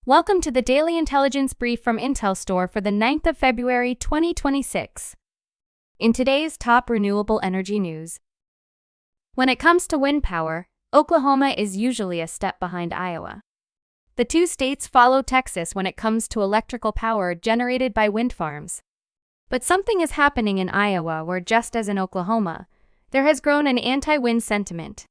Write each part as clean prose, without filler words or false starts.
Welcome to the Daily Intelligence Brief from IntelStor for the 9th of February 2026. In today's top renewable energy news, when it comes to wind power, Oklahoma is usually a step behind Iowa. The two states follow Texas when it comes to electrical power generated by wind farms. But something is happening in Iowa where, just as in Oklahoma, there has grown an anti-wind sentiment.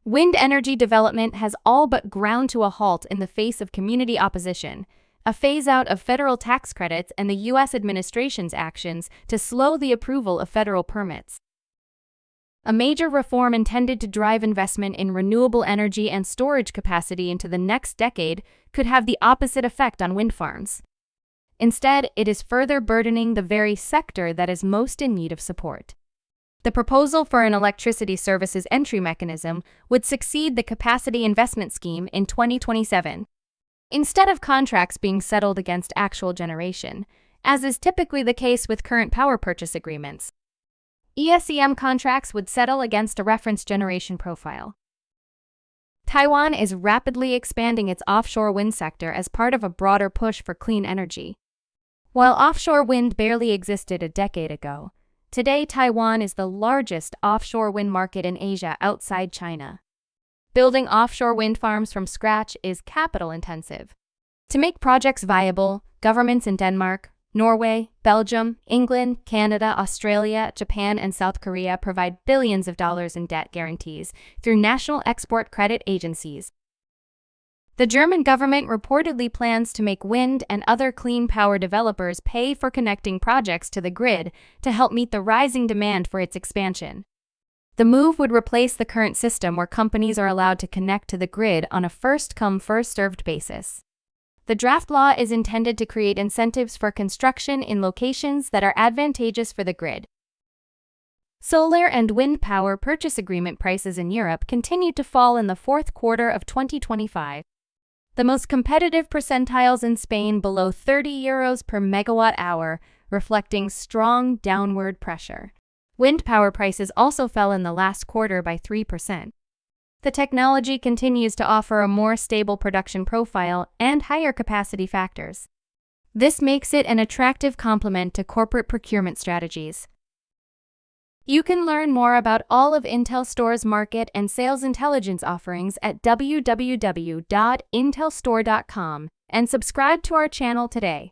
Wind energy development has all but ground to a halt in the face of community opposition, a phase-out of federal tax credits, and the U.S. administration's actions to slow the approval of federal permits. A major reform intended to drive investment in renewable energy and storage capacity into the next decade could have the opposite effect on wind farms. Instead, it is further burdening the very sector that is most in need of support. The proposal for an electricity services entry mechanism would succeed the capacity investment scheme in 2027. Instead of contracts being settled against actual generation, as is typically the case with current power purchase agreements, ESEM contracts would settle against a reference generation profile. Taiwan is rapidly expanding its offshore wind sector as part of a broader push for clean energy. While offshore wind barely existed a decade ago, today Taiwan is the largest offshore wind market in Asia outside China. Building offshore wind farms from scratch is capital-intensive. To make projects viable, governments in Denmark, Norway, Belgium, England, Canada, Australia, Japan, and South Korea provide billions of dollars in debt guarantees through national export credit agencies. The German government reportedly plans to make wind and other clean power developers pay for connecting projects to the grid to help meet the rising demand for its expansion. The move would replace the current system where companies are allowed to connect to the grid on a first-come, first-served basis. The draft law is intended to create incentives for construction in locations that are advantageous for the grid. Solar and wind power purchase agreement prices in Europe continued to fall in the fourth quarter of 2025. The most competitive percentiles in Spain below €30 per megawatt hour, reflecting strong downward pressure. Wind power prices also fell in the last quarter by 3%. The technology continues to offer a more stable production profile and higher capacity factors. This makes it an attractive complement to corporate procurement strategies. You can learn more about all of IntelStor's market and sales intelligence offerings at www.intelstor.com and subscribe to our channel today.